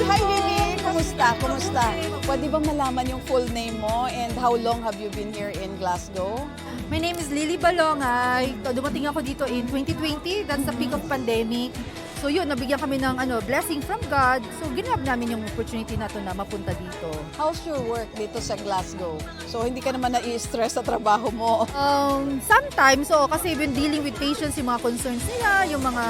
Hi, Lily! Kumusta? Kumusta? Pwede bang malaman yung full name mo and how long have you been here in Glasgow? My name is Lily Balongay. Dumating ako dito in 2020. That's the peak of pandemic. So yun, nabigyan kami ng blessing from God. So ginab namin yung opportunity na to na mapunta dito. How's your work dito sa Glasgow? So hindi ka naman nai-stress sa trabaho mo? Sometimes, kasi when dealing with patients, yung mga concerns nila, yung mga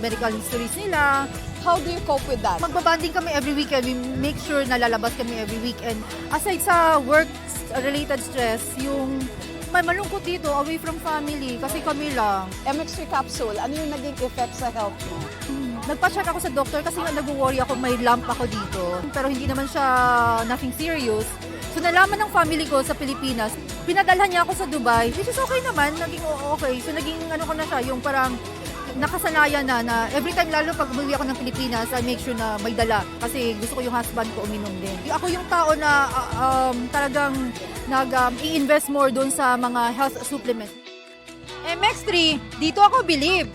medical histories nila. How do you cope with that? Magbabanding kami every weekend. We make sure na lalabas kami every weekend. Aside sa work-related stress, yung may malungkot dito, away from family, kasi kami lang. MX3 capsule, ano yung naging effect sa health mo? Nagpa-check ako sa doktor kasi nga nag-worry ako, may lump ako dito. Pero hindi naman siya nothing serious. So nalaman ng family ko sa Pilipinas, pinadalhan niya ako sa Dubai, which is okay naman, naging okay. So naging ko na siya, yung parang nakasanayan na every time, lalo pag umuwi ako ng Pilipinas, I make sure na may dala. Kasi gusto ko yung husband ko uminom din. Ako yung tao na talagang i-invest more doon sa mga health supplements. MX3, dito ako believe.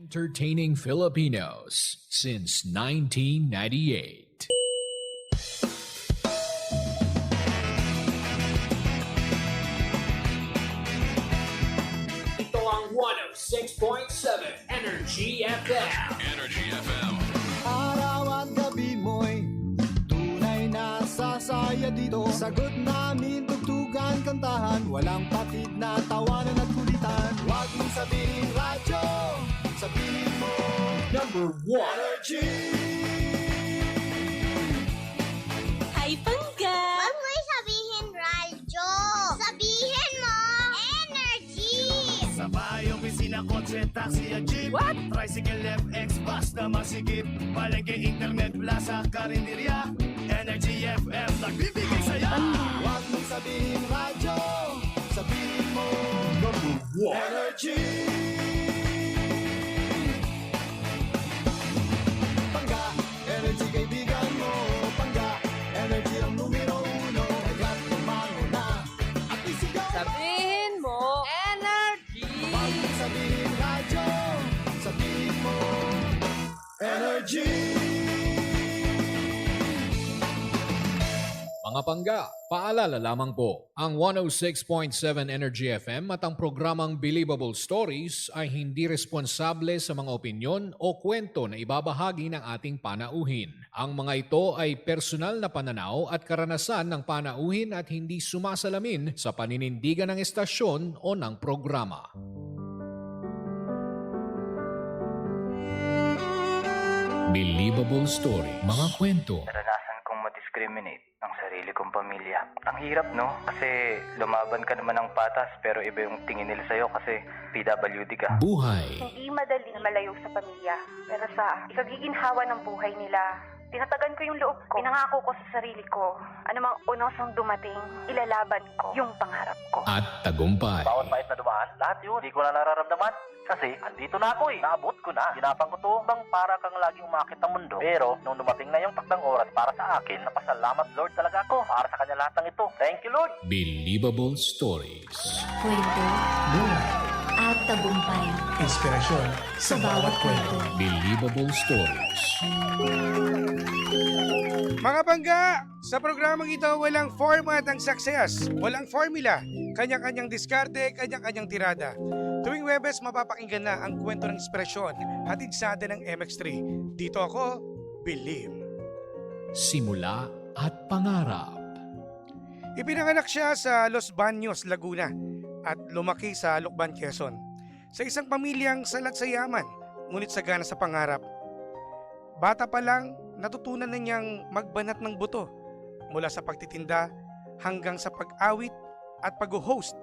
Entertaining Filipinos since 1998. Ito ang 106.7 Energy FM. Energy FM. Araw at gabi mo'y tunay na sasaya dito. Sagot namin, tugtugan, kantahan, walang patid na tawanan at kulitan. Huwag mong sabihin radyo, sabihin mo Number 1. Energy. Hi, Pangga! Huwag mo sabihin radyo. Sabihin mo energy. Sa bahay, opisina, kotse, taxi at jeep. What? Tricycle, FX, bus na masigip. Palengke, internet, plaza, karinderya. Energy FM, nagbibigay saya. Huwag mong sabihin radyo, sabihin mo Number 1. Energy. Pangga, energy kaibigan mo. Pangga, energy ang numero uno. Kaya't tumango na at isigaw. Sabihin mo, energy! Huwag mong sabihin radyo, sabihin mo energy. Mga pangga, paalala lamang po, ang 106.7 Energy FM at ang programang Believable Stories ay hindi responsable sa mga opinyon o kwento na ibabahagi ng ating panauhin. Ang mga ito ay personal na pananaw at karanasan ng panauhin at hindi sumasalamin sa paninindigan ng estasyon o ng programa. Believable Story, mga kwento. Naranasan kong ma-discriminate ng sarili kong pamilya. Ang hirap, no? Kasi lumaban ka naman ng patas pero iba yung tingin nila sa'yo kasi PWD ka. Buhay, Hindi madali na malayo sa pamilya. Pero sa ikagiginhawa ng buhay nila, tinatagan ko yung loob ko. Pinangako ko sa sarili ko, anumang unosang dumating, ilalaban ko yung pangarap ko. at tagumpay. Bawat mait na dumaan, lahat yun, hindi ko na nararamdaman. Kasi andito na ako eh. Naabot ko na. Ginapang ko to bang para kang laging umakit ng mundo. Pero nung dumating na yung takdang oras para sa akin, napasalamat Lord talaga ako para sa kanya lahat ng ito. Thank you Lord. Believable Stories. Kwento at tagumpay Inspirasyon sa bawat kwento. Believable Stories. Mga bangga, sa programang ito walang format ang success, walang formula, kanya-kanyang diskarte, kanya-kanyang tirada. Tuwing Webes, mapapakinggan na ang kwento ng inspirasyon, hatid sa atin ng MX3. Dito ako, Believe. Simula at pangarap. Ipinanganak siya sa Los Baños, Laguna at lumaki sa Lucban, Quezon. Sa isang pamilyang salat sa yaman, ngunit sagana sa pangarap. Bata pa lang, natutunan na niyang magbanat ng buto mula sa pagtitinda hanggang sa pag-awit at pag-host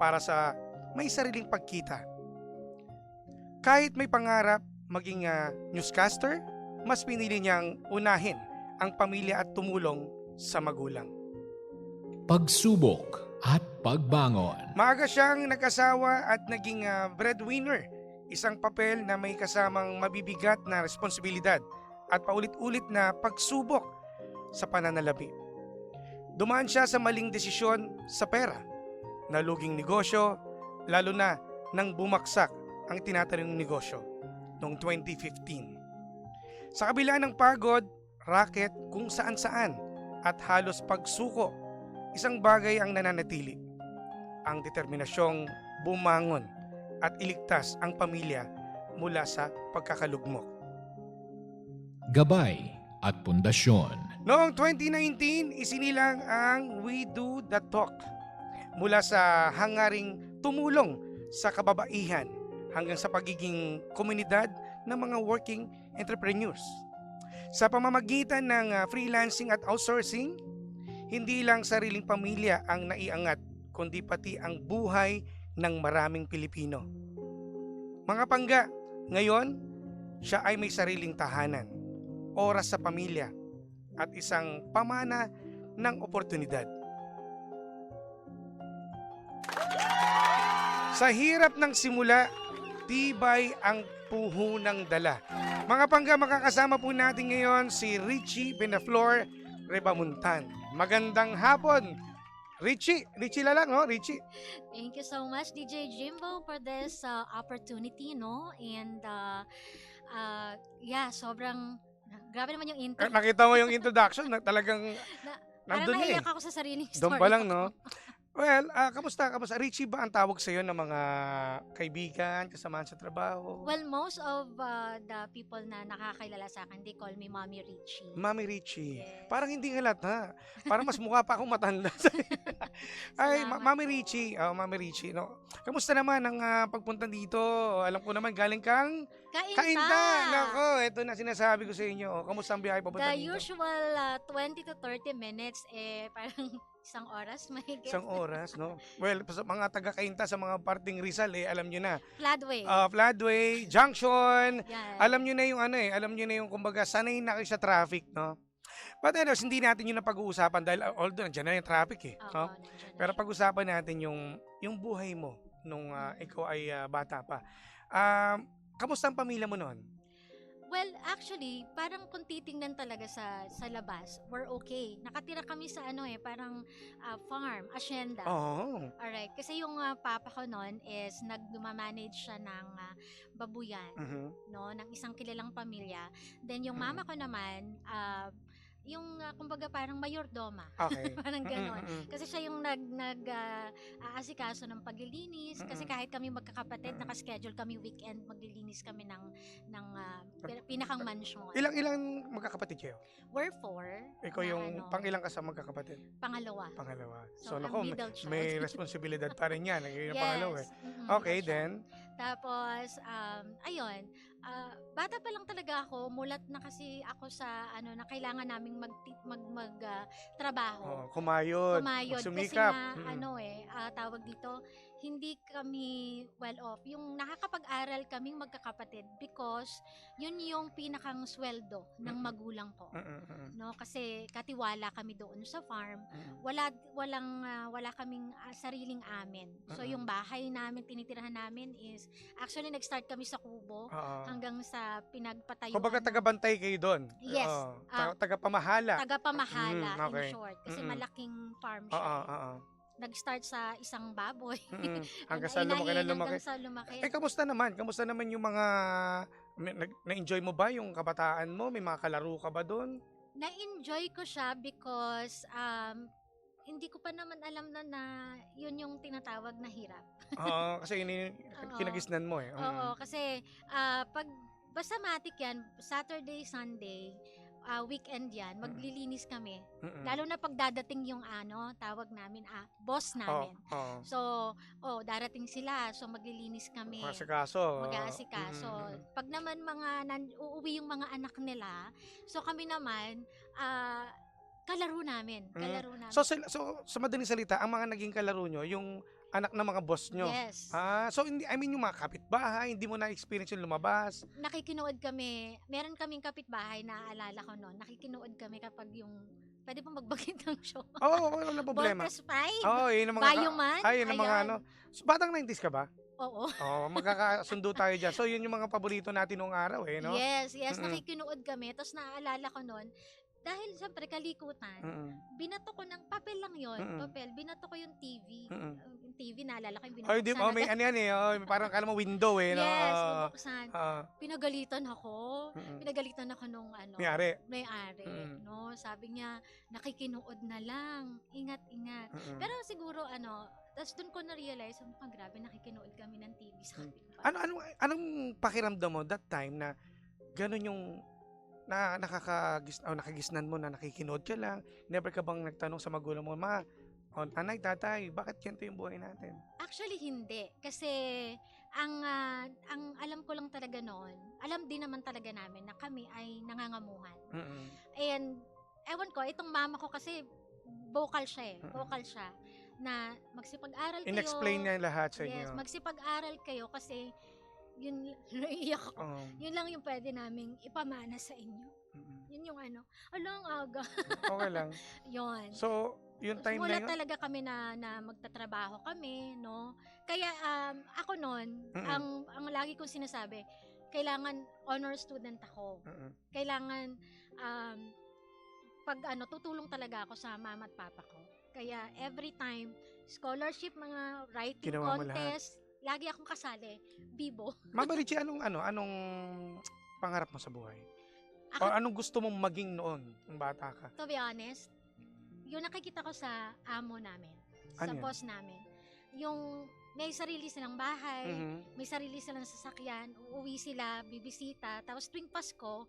para sa may sariling pagkita. Kahit may pangarap maging newscaster, mas pinili niyang unahin ang pamilya at tumulong sa magulang. Pagsubok at pagbangon. Maaga siyang nag-asawa at naging breadwinner, isang papel na may kasamang mabibigat na responsibilidad at paulit-ulit na pagsubok sa pananalapi. Dumaan siya sa maling desisyon sa pera, naluging negosyo, lalo na nang bumagsak ang tinatayong negosyo noong 2015. Sa kabila ng pagod, racket kung saan-saan at halos pagsuko, isang bagay ang nananatili, ang determinasyong bumangon at iligtas ang pamilya mula sa pagkakalugmok. Gabay at pundasyon. Noong 2019, isinilang ang We Do The Talk mula sa hangaring tumulong sa kababaihan hanggang sa pagiging komunidad ng mga working entrepreneurs. Sa pamamagitan ng freelancing at outsourcing, hindi lang sariling pamilya ang naiangat, kundi pati ang buhay ng maraming Pilipino. Mga pangga, ngayon, siya ay may sariling tahanan, oras sa pamilya, at isang pamana ng oportunidad. Sa hirap ng simula, tibay ang puhunang dala. Mga pangga, makakasama po natin ngayon si Richie Benaflor Rebamuntan. Magandang hapon, Richie. Richie lang, no? Richie. Thank you so much, DJ Jimbo, for this opportunity, no? And yeah, sobrang grabe naman yung intro. Nakita mo yung introduction, talagang Parang nandun na naiyak ako sa sariling story. Doon pa lang, no? Well, kamusta? Richie, ba ang tawag sa'yo ng mga kaibigan, kasamahan sa trabaho? Well, most of the people na nakakilala sa akin, they call me Mommy Richie. Mami Richie. Yes. Parang hindi halata. Parang mas mukha pa akong matanda. Ay, Salamat Mami po. Richie. Mami Richie. No? Kamusta naman ang pagpunta dito? Alam ko naman, galing kang Kainta. Nako, ito na sinasabi ko sa inyo. Kamusta ang biyahe papunta The dito? usual 20 to 30 minutes, parang isang oras mahigit. Isang oras, no? Well, sa mga taga-Kainta, sa mga parting Rizal, alam nyo na. Floodway. Floodway, Junction, Yan. alam nyo na yung alam nyo na yung kumbaga sanay na kayo sa traffic, no? But anyways, hindi natin yun na pag-uusapan dahil although nandiyan na yung traffic Oo, no? nandiyan na Pero siya. pag-usapan natin yung buhay mo nung ikaw ay bata pa. Kamusta ang pamilya mo noon? Well, actually, parang kung titingnan talaga sa labas, we're okay. Nakatira kami sa parang farm, asyenda. Oo. Alright, kasi yung papa ko noon is nagmamanage siya ng babuyan, Mhm. no, ng isang kilalang pamilya. Then yung mama ko naman, yung kumbaga parang mayordoma. Okay. Parang ganon. Mm, mm, mm. Kasi siya yung aasikaso ng paglilinis. Kasi kahit kami magkakapatid, nakaschedule kami weekend, maglilinis kami ng pinakang mansion. Ilang magkakapatid kayo? We're 4. Ikaw yung pang-ilang ka sa magkakapatid? Pangalawa. Pangalawa. So, So, ang naku, middle child. may responsibilidad pa rin yan. Yung Yes. pangalawa Mm-mm, Okay, middle child. then? Tapos, ayun, bata pa lang talaga ako, mulat na kasi ako sa na kailangan naming trabaho. Kumayod. Kumayod kasi Sumikap. nga tawag dito, hindi kami well off. Yung nakakapag-aral kaming magkakapatid because yun yung pinakang sweldo ng magulang ko. No, kasi katiwala kami doon sa farm. Wala kaming sariling amin. So yung bahay namin tinitirahan namin is actually nag-start kami sa kubo hanggang sa pinagpatayuan. Kumbaga taga-bantay kayo doon? Yes. Taga-pamahala? Tagapamahala okay. in short. Kasi malaking farm Oo, siya. oo. Nag-start sa isang baboy. Hanggang sa lumaki na lumaki. Hanggang sa lumaki. Kamusta naman? Kamusta naman yung mga... Na-enjoy mo ba yung kabataan mo? May mga kalaro ka ba doon? Na-enjoy ko siya because hindi ko pa naman alam na yun yung tinatawag na hirap. Oo, kasi yun yung kinagisnan mo eh. Oo, kasi pag basta matik yan, Saturday, Sunday, weekend yan, maglilinis kami. Lalo na pag dadating yung tawag namin, boss namin. So, darating sila, so maglilinis kami. Mag-aasikaso. Mag-aasikaso. Pag naman uuwi yung mga anak nila, so kami naman, kalaro namin. So, sa madaling salita, ang mga naging kalaro nyo, yung anak ng mga boss nyo. Yes. So, yung mga kapitbahay, hindi mo na-experience yung lumabas? Nakikinood kami. Meron kaming kapitbahay na aalala ko noon. Nakikinood kami kapag yung pwede pa magbagit ng show. Oo, wala problema. Voltes 5. Oo, yun ang mga... Bayuman. Yun ang mga Ayan. So, batang 90s ka ba? Oo. Oh, magkakasundo tayo dyan. So, yun yung mga paborito natin nung araw no? Yes, Mm-mm. nakikinood kami. Tapos naaalala ko noon, dahil siyempre kalikutan, binato ko ng papel lang yon, papel. Binato ko yung TV. Yung TV, naalala ko yung binuksan. Ay, di ba? May ano yan parang kala mo window no? Yes, bubuksan. Ah, Pinagalitan ako. Pinagalitan ako nung may-ari. may-ari. No? Sabi niya, nakikinood na lang. Ingat-ingat. Pero siguro, tapos doon ko na-realize, mukhang grabe, nakikinood kami ng TV sa kapitbahay. Anong pakiramdam mo that time na ganun yung nakagisnan mo na nakikinood ka lang? Never ka bang nagtanong sa magulang mo, ma, anay, tatay, bakit ganito yung buhay natin? Actually, hindi. Kasi, ang alam ko lang talaga noon, alam din naman talaga namin na kami ay nangangamuhan. And, ewan ko, itong mama ko kasi, vocal siya vocal siya. Na magsipag-aral kayo. In-explain niya lahat sa inyo. Yes, magsipag-aral kayo kasi, yun, naiiyak ako. Yun lang yung pwede naming ipamana sa inyo. Yun yung alang aga. Okay lang. Yun. So, yung time Simula na yun? talaga kami na magtatrabaho kami, no? Kaya ako noon, ang lagi kong sinasabi, kailangan honor student ako. Kailangan pag tutulong talaga ako sa mama at papa ko. Kaya every time scholarship, mga writing Ginawa mo contest, lagi akong kasali. Bibo. Mama Richie, anong pangarap mo sa buhay? O Ako, anong gusto mong maging noon, nung bata ka? to be honest, yung nakikita ko sa amo namin, sa Ano yan? boss namin, yung may sarili silang bahay, may sarili silang sasakyan, uuwi sila, bibisita, tapos tuwing Pasko,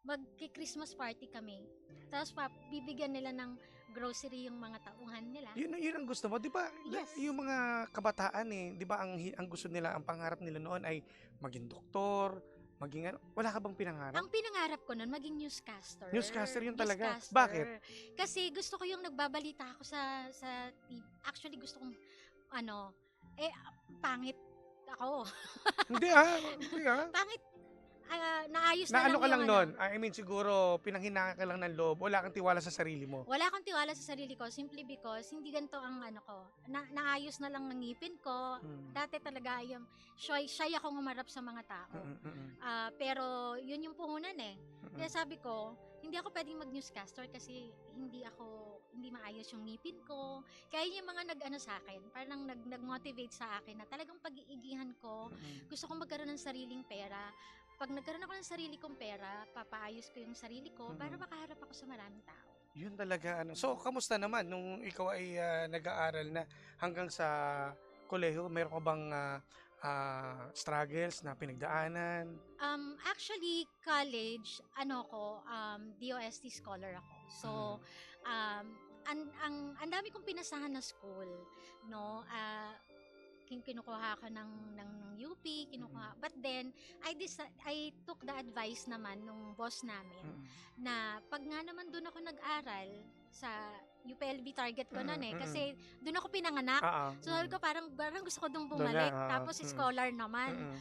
magki-Christmas party kami. Tapos bibigyan nila ng grocery yung mga tauhan nila. Yun ang gusto mo, 'di ba? Yes. Yung mga kabataan 'di ba ang gusto nila, ang pangarap nila noon ay maging doktor, maging wala ka bang pinangarap? Ang pinangarap ko nun, maging newscaster. Newscaster yun talaga. Newscaster. Bakit? Kasi gusto ko yung nagbabalita ako sa TV. Actually, gusto kong, pangit ako. Hindi Pangit, naayos Na na ano ka lang yung noon? I mean, siguro pinanghinaan ka lang ng loob, wala kang tiwala sa sarili mo. Wala akong tiwala sa sarili ko simply because hindi ganito ang ko. Naayos na lang ng ngipin ko. Dati talaga yung shy akong humarap sa mga tao. Pero yun yung puhunan Kaya sabi ko, hindi ako pwedeng mag-newscaster kasi hindi maayos yung ngipin ko. Kaya yung mga nag-ano sa akin, parang nag-motivate sa akin na talagang pag-iigihan ko, gusto kong magkaroon ng sariling pera. Pag nagkaroon ako ng sarili kong pera, papaayos ko yung sarili ko para makaharap ako sa maraming tao. Yun talaga So, kamusta naman nung ikaw ay nag-aaral na hanggang sa kolehiyo? Meron ka bang struggles na pinagdaanan? Actually, college, DOST scholar ako. So, ang dami kong pinasahan na school, no? Kinukuha ako ng UP, but then I took the advice naman nung boss namin na pag nga naman doon ako nag-aral sa UPLB target ko noon kasi doon ako pinanganak. So sabi ko parang gusto ko doon bumalik. Tapos scholar naman.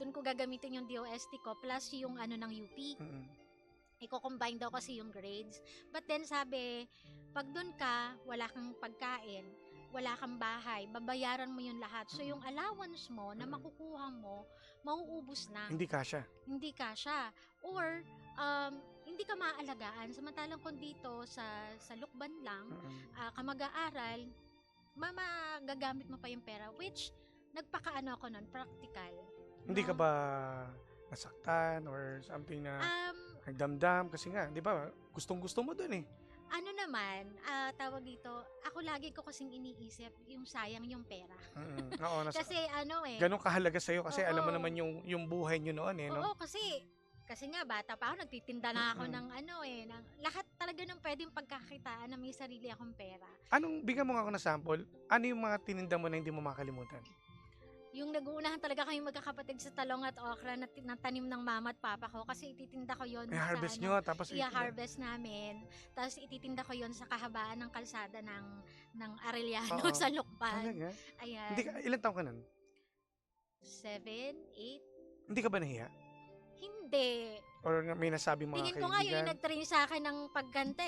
Doon ko gagamitin yung DOST ko plus yung ng UP. Iko-combine daw kasi yung grades. But then sabi, pag doon ka, wala kang pagkain, wala kang bahay, babayaran mo yung lahat. So, yung allowance mo na makukuha mo, mauubos na. Hindi kasya. Hindi kasya. Or, hindi ka maaalagaan. Samantalang kung dito sa Lukban lang, ka mag-aaral, magagamit mo pa yung pera. Which, nagpakaano ako nun, practical. Hindi ka ba nasaktan or something na nagdamdam? Kasi nga, di ba, gustong-gusto mo dun tawag dito, ako lagi ko kasing iniisip yung sayang yung pera. Oo, Kasi ganun kahalaga sa'yo kasi alam mo Oo. naman yung buhay nyo noon no? Oo, kasi nga bata pa ako, nagtitinda na ako ng ng lahat talaga ng pwedeng pagkakitaan na may sarili akong pera. Bigyan mo nga ako na sample, ano yung mga tininda mo na hindi mo makalimutan? Yung nag-uunahan talaga kami magkakapatid sa talong at okra na tanim ng mama at papa ko kasi ititinda ko yon I-harvest nyo, tapos i-harvest namin. Tapos ititinda ko yon sa kahabaan ng kalsada ng Arellano sa Lukban. Talaga? Ayan. Ilan taon ka nun? 7, 8. Hindi ka ba nahiya? Hindi. Or may nasabi mga Tingin kaibigan? ko nga yun yung nag-train sa akin ng pagkanta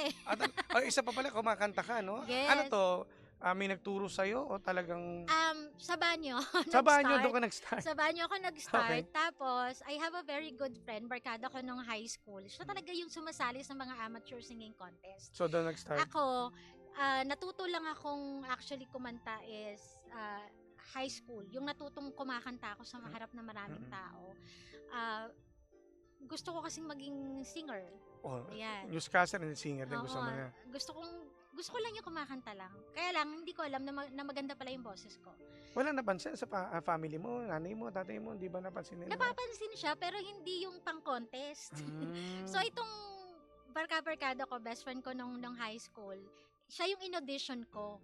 Isa pa pala, kumakanta ka, no? Yes. Ano to? May nagturo sa'yo o talagang Sa banyo. sa banyo nag-start. doon ka nag-start? Sa banyo ako nag-start. Okay. Tapos, I have a very good friend, barkada ko nung high school. Siya talaga yung sumasali sa mga amateur singing contest. So doon nag-start. Ako, natuto lang akong actually kumanta is high school. Yung natutong kumakanta ako sa harap ng maraming tao. Gusto ko kasing maging singer. Oh, Ayan. newscaster and singer din gusto Oo, mo na. gusto ko lang yung kumakanta lang. Kaya lang, hindi ko alam na maganda pala yung boses ko. Wala napansin sa family mo, nanay mo, tatay mo, di ba napansin nila? Napapansin siya, pero hindi yung pang-contest. So, itong barkada ko, best friend ko nung high school, siya yung in-audition ko.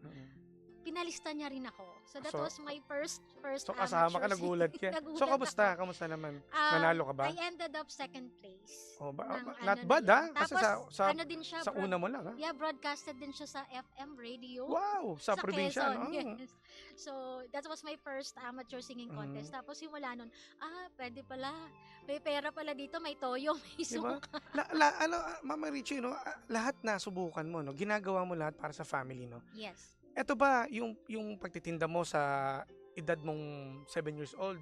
Pinalista niya rin ako. So, that So, was my first So kasama ka, amateur nagulat ka. Nagulat So kamusta? ako. Kamusta naman? Nanalo ka ba? I ended up second place. Oh, ng not ano bad na ah. yun. Kasi Tapos, sa ano din siya, sa una mo lang ah. Yeah, broadcasted din siya sa FM radio. Wow, sa probinsya, Quezon, no? yes. So, that was my first amateur singing contest. Tapos simula nun, pwede pala. May pera pala dito, may toyo, may Diba? suka. Mama Richie, no, lahat na subukan mo, no? Ginagawa mo lahat para sa family, no? Yes. Eto ba, yung pagtitinda mo sa edad mong 7 years old,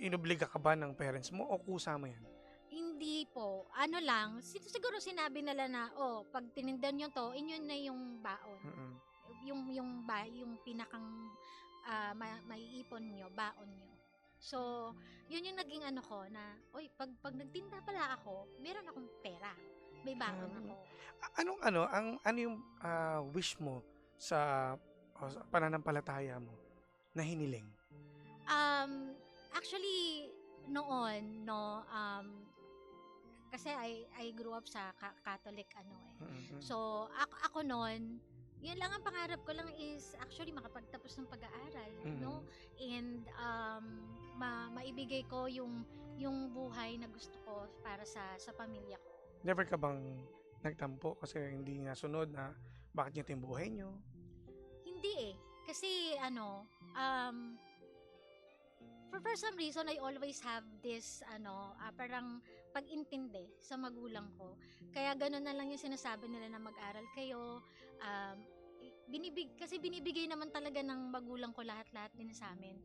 inobliga ka ba ng parents mo o kusa mo yan? Hindi po. Ano lang, siguro sinabi nila na, pag tinindan nyo to, inyo na yung baon. Yung pinakang maiipon nyo, baon nyo. So, yun yung naging ano ko na, pag nagtinda pala ako, meron akong pera. May baon ako. Ano yung wish mo sa pananampalataya mo na hiniling? Actually, noon, no, kasi I grew up sa Catholic, So, ako noon, yun lang ang pangarap ko lang is actually makapagtapos ng pag-aaral, no? And maibigay ko yung buhay na gusto ko para sa pamilya ko. Never ka bang nagtampo kasi hindi nasunod na bakit nyo ito yung buhay nyo? Hindi eh. Kasi for some reason, I always have this, parang pag-intindi sa magulang ko. Kaya gano'n na lang yung sinasabi nila na mag-aral kayo. Kasi binibigay naman talaga ng magulang ko lahat-lahat din sa amin.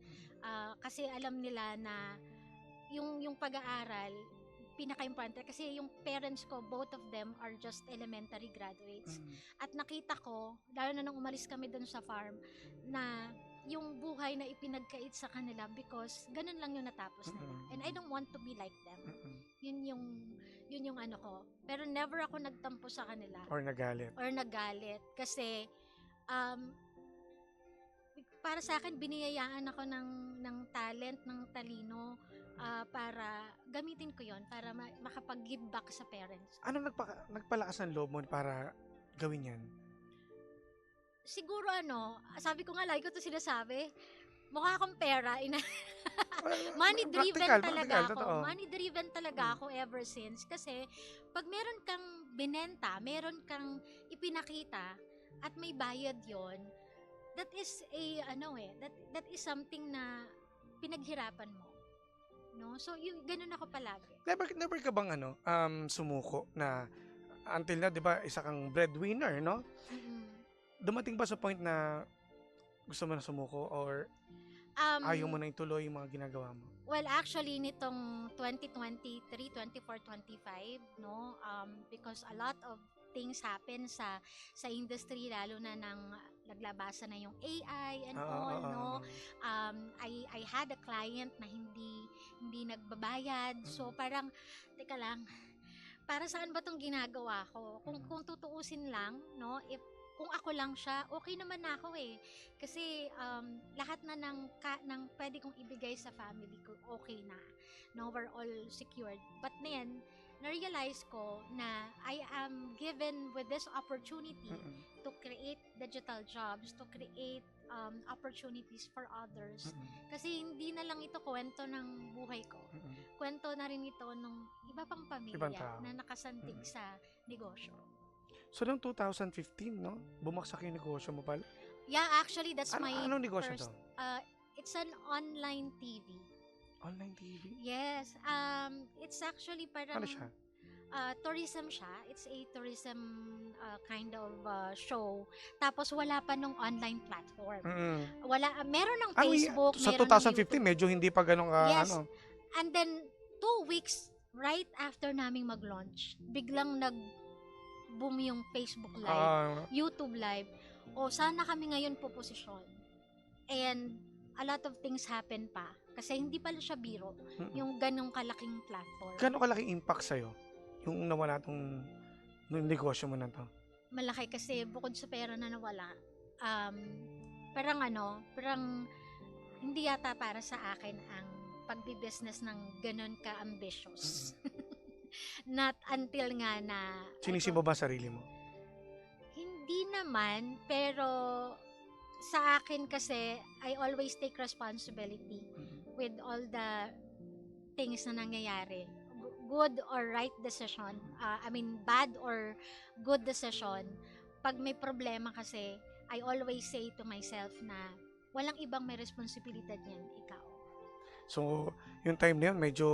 Kasi alam nila na yung pag-aaral, pinaka-importante kasi yung parents ko, both of them are just elementary graduates. At nakita ko, lalo na nung umalis kami dun sa farm, na yung buhay na ipinagkait sa kanila because ganun lang yung natapos nila. And I don't want to be like them. Yun yung ano ko. Pero never ako nagtampo sa kanila. Or nagalit. Kasi para sa akin, biniyayaan ako ng talent, ng talino, para gamitin ko yon para makapag-give back sa parents. Ano nagpalakas ng loob mo para gawin yan? Siguro sabi ko nga, lagi ko ito sinasabi, mukha akong pera. Money-driven talaga ako. Totoo. Money-driven talaga ako ever since. Kasi, pag meron kang binenta, meron kang ipinakita, at may bayad yon, that is that is something na pinaghirapan mo. No? So, ganun ako palagi. Never ka bang sumuko na until na, 'di ba, isa kang breadwinner, no? Dumating ba sa point na gusto mo na sumuko or ayaw mo na ituloy yung mga ginagawa mo? Well, actually, nitong 2023, 24, 25, no? Because a lot of things happen sa industry, lalo na nang naglabasan na yung AI and all, no? I had a client na hindi nagbabayad. So, parang, teka lang, para saan ba tong ginagawa ko? Kung tutuusin lang, no? Kung ako lang siya, okay naman na ako eh. Kasi lahat na ng pwede kong ibigay sa family ko, okay na. No, we're all secured. But then, na-realize ko na I am given with this opportunity to create digital jobs, to create opportunities for others. Kasi hindi na lang ito kwento ng buhay ko. Kwento na rin ito ng iba pang pamilya na nakasantig sa negosyo. So, noong 2015, no? Bumaksak yung negosyo mo pala? Yeah, actually, that's my anong negosyo first... to? It's an online TV. Online TV? Yes. It's actually parang... Ano siya? tourism siya. It's a tourism kind of show. Tapos wala pa nung online platform. Meron ng Facebook, Sa meron ng 2015, YouTube. medyo hindi pa ganun ka, Yes. ano. And then 2 weeks right after naming mag-launch, biglang nag-boom yung Facebook Live, YouTube Live. O sana kami ngayon po posisyon. And a lot of things happen pa. Kasi hindi pala siya biro, yung ganong kalaking platform. Gano'ng kalaking impact sa'yo yung nawala tong negosyo mo na to? Malaki kasi bukod sa pera na nawala, parang hindi yata para sa akin ang pagbi-business ng ganon ka-ambitious. Not until nga na... Sinisibo ba sarili mo? Hindi naman, pero sa akin kasi, I always take responsibility with all the things na nangyayari. Good or right decision, bad or good decision. Pag may problema kasi, I always say to myself na walang ibang may responsibilidad yan, ikaw. So, yung time na yun, medyo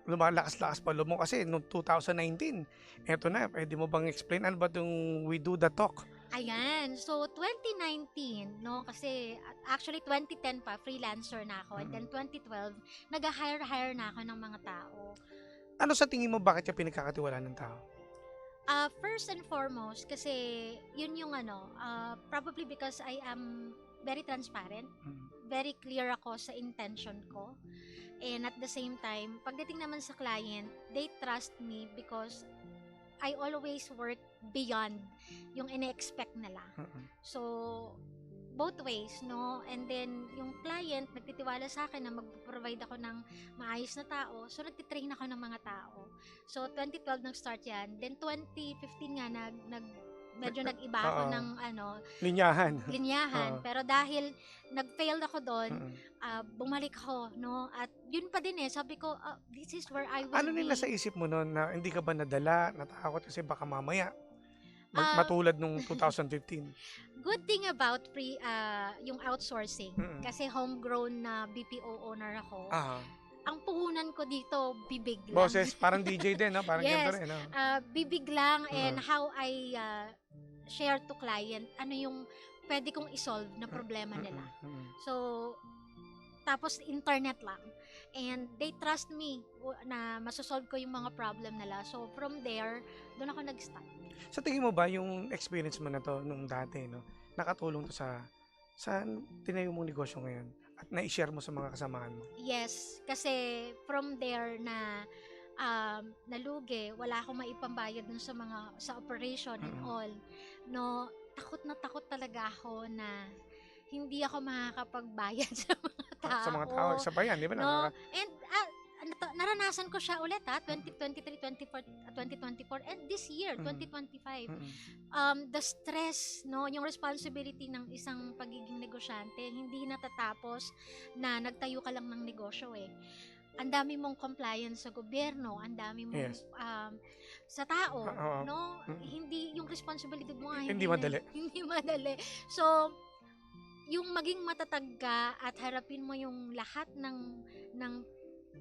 lumalakas-lakas pa loob mo kasi noong 2019, eto na, pwede mo bang explain ano ba itong We Do The Talk? Ayan, so 2019, no, kasi actually 2010 pa, freelancer na ako, and then 2012, nag-hire na ako ng mga tao. Ano sa tingin mo, bakit ka pinagkakatiwalaan ng tao? First and foremost, kasi yun yung probably because I am very transparent, very clear ako sa intention ko, and at the same time, pagdating naman sa client, they trust me because I always work beyond yung ine-expect nila. So, both ways, no? And then, yung client, nagtitiwala sa akin na mag-provide ako ng maayos na tao. So, nagtitrain ako ng mga tao. So, 2012 nag-start yan. Then, 2015 nga, medyo nag-iba ako ng linyahan. Pero dahil nag-fail ako doon, bumalik ako, no? At yun pa din sabi ko, this is where I will Ano nila sa isip mo noon na hindi ka ba nadala, natakot kasi baka mamaya matulad nung 2015? Good thing about yung outsourcing, kasi homegrown na BPO owner ako. Ang puhunan ko dito, bibig lang. Boses, parang DJ din, no? Parang yes, ganito rin, no? Bibig lang, and how I share to client, ano yung pwede kong isolve na problema nila. So, tapos internet lang. And they trust me na masosolve ko yung mga problem nila. So, from there, doon ako nag-start. Sa tingin mo ba yung experience mo na to nung dati, no? Nakatulong to sa tinayo mong negosyo ngayon at na-share mo sa mga kasamahan mo? Yes, kasi from there na nalugi, wala akong maipambayad dun sa operation and all. No, takot talaga ako na hindi ako makakapagbayad sa mga tao. Sa mga tao, isa pa yan, di ba? No? And naranasan ko siya ulit 2023, 2024, and this year, 2025. The stress, no, yung responsibility ng isang pagiging negosyante, hindi natatapos na nagtayo ka lang ng negosyo Ang dami mong compliance sa gobyerno, ang dami mong sa tao, no? Hindi yung responsibility mo hindi madali. Hindi madali. So, yung maging matatag ka at harapin mo yung lahat ng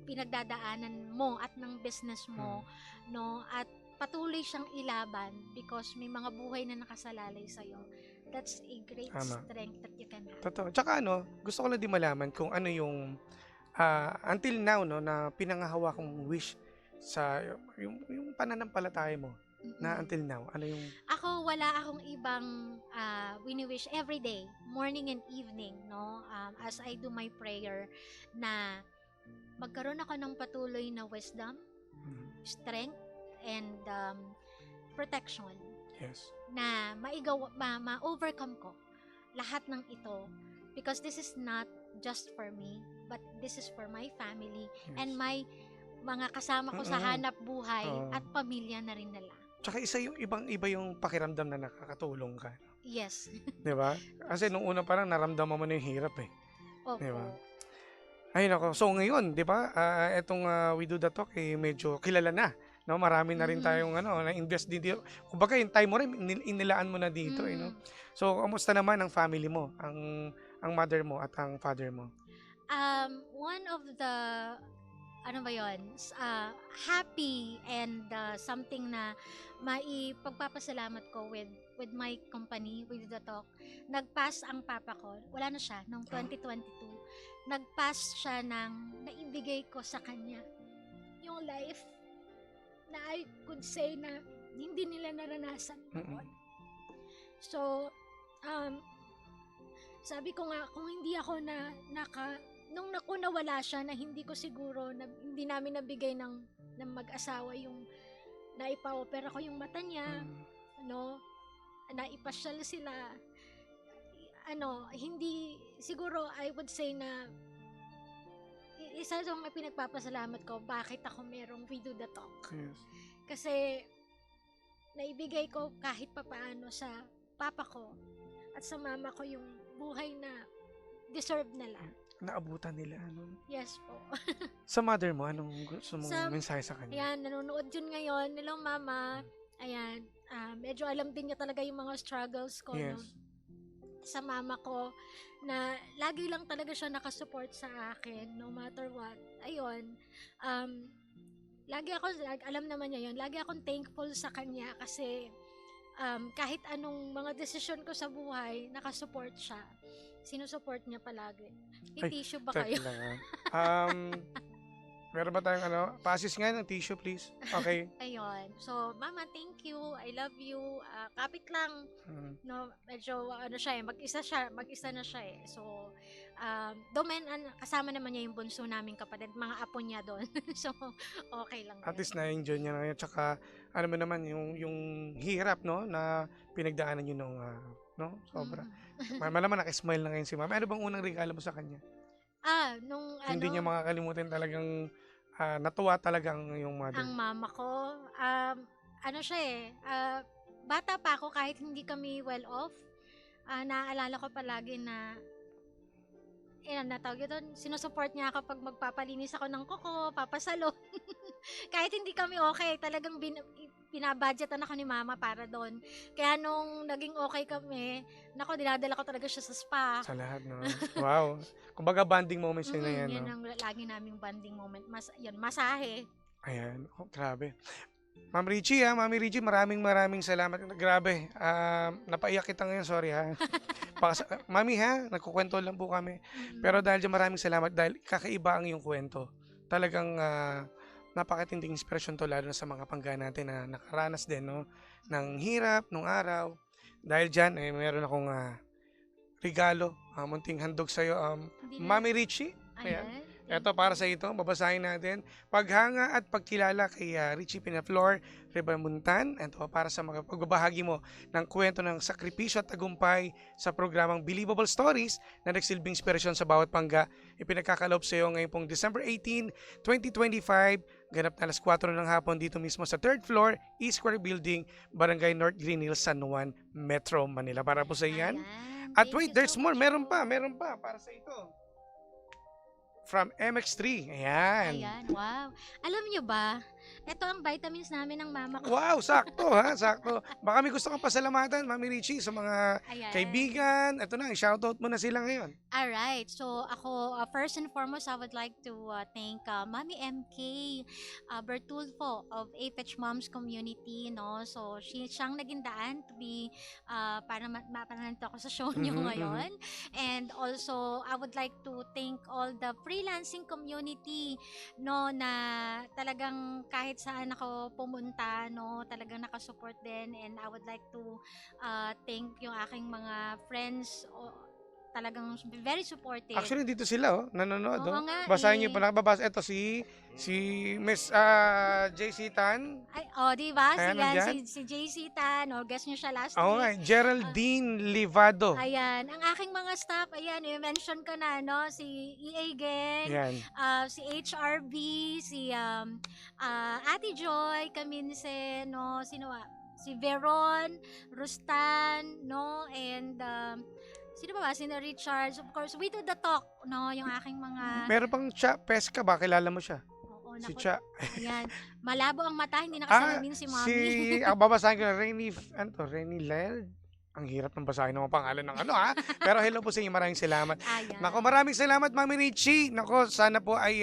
pinagdadaanan mo at ng business mo, no? At patuloy siyang ilaban because may mga buhay na nakasalalay sa'yo. That's a great strength that you can have. Totoo. Tsaka gusto ko lang din malaman kung ano yung until now, no, na pinangahawa kong wish sa yung pananampalataya mo na until now. Ano yung... Ako, wala akong ibang wini-wish every day, morning and evening, no? As I do my prayer na magkaroon ako ng patuloy na wisdom, strength, and protection. Yes. Na ma-overcome ko lahat ng ito because this is not just for me, but this is for my family and my mga kasama ko sa hanap buhay at pamilya na rin nila. Tsaka iba yung pakiramdam na nakakatulong ka. Yes. Di ba? Kasi nung una parang naramdaman mo na yung hirap Opo. Di ba? Ayun ako. So ngayon, di ba, etong We Do The Talk, medyo kilala na. No? Marami na rin tayong na-invest dito. Kumbaga, yung time mo rin, inilaan mo na dito. No? So, kamusta naman ang family mo? Ang mother mo at ang father mo? One of the ano ba yun, happy and something na maipagpapasalamat ko with my company, with the talk. Nag-pass ang papa ko, wala na siya, noong 2022. Nag-pass siya ng naibigay ko sa kanya. Yung life na I could say na hindi nila naranasan noon. So, sabi ko nga, kung hindi ako nung nawala siya, na hindi ko siguro, na hindi namin nabigay ng mag-asawa yung naipa-opera ko yung mata niya, naipasyal sila, hindi, siguro, I would say na, isa sa mga pinagpapasalamat ko, bakit ako merong We Do The Talk. Yes. Kasi, naibigay ko kahit papaano sa papa ko at sa mama ko yung buhay na deserve nila. Naabutan nila, Yes po. Sa mother mo, anong gusto mong mensahe sa kanya? Ayan, nanonood yun ngayon. Hello, mama. Ayan, medyo alam din niya talaga yung mga struggles ko, Yes. Sa mama ko, na lagi lang talaga siya nakasupport sa akin, no matter what. Ayun, lagi ako, alam naman niya yun, lagi akong thankful sa kanya kasi kahit anong mga desisyon ko sa buhay, nakasupport siya. Sinusupport niya palagi. May tissue ba kayo? Meron ba tayong pa-assist nga ng tissue, please? Okay. Ayun. So, mama, thank you. I love you. Kapit lang. No, medyo siya mag-isa na siya eh. So, kasama naman niya yung bunso naming kapatid, mga apo niya doon. So, okay lang. At least na-enjoy niya na ngayon. Tsaka, mo naman, yung hirap, na pinagdaanan niyo nung, sobra. Malaman nakismile na ngayon si mama. Ano bang unang regalo mo sa kanya? Hindi niya makakalimutan, talagang natuwa talagang yung mother. Ang mama ko, siya bata pa ako kahit hindi kami well off, naaalala ko palagi na natawag yun, sinusupport niya ako pag magpapalinis ako ng kuko, papasalo. Kahit hindi kami okay, talagang pinabudgetan ako ni mama para doon. Kaya nung naging okay kami, dinadala ko talaga siya sa spa. Sa lahat, no? Wow. Kumbaga banding moments yun na yan, Yan ang lagi naming banding moment. Masahe. Ayan. Oh, grabe. Mami Richie, maraming salamat. Grabe. Napaiyak kita ngayon, sorry ha. Mami nagkukwento lang po kami. Pero dahil dyan maraming salamat dahil kakaiba ang iyong kwento. Talagang napakatinding inspirasyon to, lalo na sa mga pangga natin na nakaranas din, ng hirap nung araw. Dahil dyan, meron akong regalo, munting handog sa'yo. Mami Richie, ayan. Ito para sa ito, babasahin natin. Paghanga at pagkilala kay Richie Pinaflor Rebamuntan. Ito para sa mga pagbabahagi mo ng kwento ng sakripisyo at tagumpay sa programang Believable Stories na nagsilbing inspirasyon sa bawat pangga. Ipinagkakaloob sa iyo ngayong pong December 18, 2025. Ganap na alas 4 ng hapon dito mismo sa 3rd floor, East Square Building, Barangay North Green Hills, San Juan, Metro Manila. Para po sa iyan. At wait, there's more. Meron pa para sa ito. From MX3. Ayan. Wow. Alam niyo ba, ito ang vitamins namin ng mama ko. Wow, sakto sakto. Baka may gusto kang pasalamatan, Mami Richie, sa mga kaibigan. Ito na, shoutout mo na sila ngayon. Alright, so ako, first and foremost, I would like to thank Mami MK Bertulfo of Apex Moms Community, no? So, siyang naging daan to be, para mapananto ako sa show niyo ngayon. And also, I would like to thank all the freelancing community, no, na talagang kahit saan ako pumunta, no, talagang nakasupport din. And I would like to thank yung aking mga friends, talagang very supportive. Actually, dito sila, nanonood. Oo nga, Basahin niyo pala. Babasa. Ito si Miss JC Tan. Diba? Si JC Tan, guest niyo siya last week. Geraldine Livado. Ayan, ang aking mga staff, ayan, i-mention ko na, no, si EA Gang, si HRB, si Ate Joy Caminse, no, si Veron, Rustan, no, and sino ba? Sino Richards, of course, We Do The Talk, no, yung aking mga... Meron pang Cha Pesca ba? Kilala mo siya? Oo, si Cha. Ayan, malabo ang mata, hindi nakasalamin si Mommy. Babasahin ko na, Rainy Laird. Ang hirap ng basahin ng mga pangalan ng ano ha. Pero hello po sa inyo, maraming salamat. Ayan. Nako, maraming salamat Mami Richie. Nako, sana po ay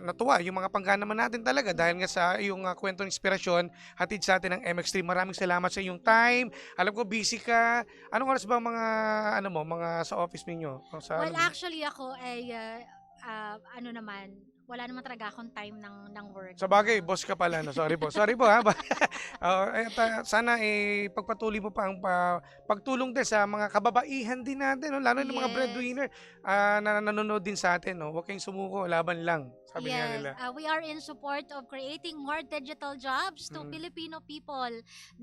natuwa yung mga panggana naman natin talaga dahil nga sa iyong kwento ng inspirasyon hatid sa atin ng MX3. Maraming salamat sa iyong time. Alam ko busy ka. Anong oras ba ang mga mga sa office ninyo? O sa, Well, actually ako ay wala naman talaga akong time ng work. sa bagay, boss ka pala. No? Sorry po ha. Sana pagpatuloy mo pa ang pagtulong din sa mga kababaihan din natin. No? Lalo ng mga Yes. breadwinner na nanonood din sa atin. No? Huwag kayong sumuko, laban lang. Sabi nga nila. We are in support of creating more digital jobs to Filipino people,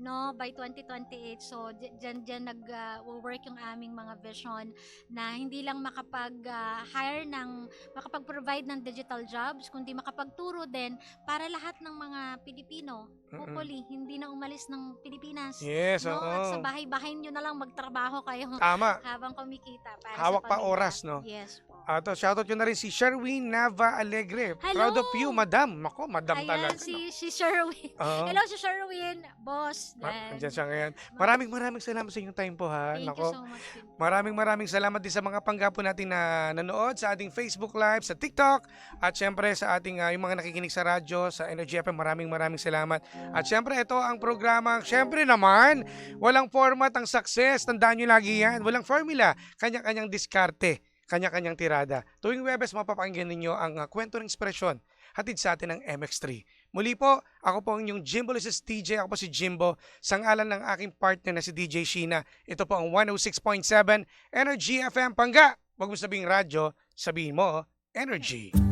no, by 2028. So diyan nag-work yung aming mga vision na hindi lang makapag-provide ng digital jobs, kundi makapagturo din para lahat ng mga Pilipino, hopefully, hindi na umalis ng Pilipinas. Yes, No? At sa oo. bahay-bahay nyo na lang magtrabaho kayo Tama. habang kumikita para Hawak sa pa pamilya. oras, no? Yes po. Shoutout yun na rin si Sherwin Nava Alegre. Hello! Proud of you, madam. Ako, madam Ayan, talaga. si Sherwin. Oo. Hello, si Sherwin. Boss. Andiyan siya ngayon. Maraming salamat sa inyong time po ha. Thank you so much. Maraming salamat din sa mga panggapo natin na nanood sa ating Facebook Live, sa TikTok, at syempre sa ating yung mga nakikinig sa radyo, sa Energy FM. Maraming salamat. At syempre ito ang programang, syempre naman, walang format ang success. Tandaan nyo lagi yan. Walang formula. Kanya-kanyang diskarte. Kanya-kanyang tirada. Tuwing Webes, mapapakinggan ninyo ang kwento ng inspirasyon hatid sa atin ng MX3. Muli po, ako po ang inyong Jimbo Luces DJ. Ako po si Jimbo. Sa ngalan ng aking partner na si DJ Sheena. Ito po ang 106.7 Energy FM Pangga. Wag mo sabihing radyo, sabihin mo Energy.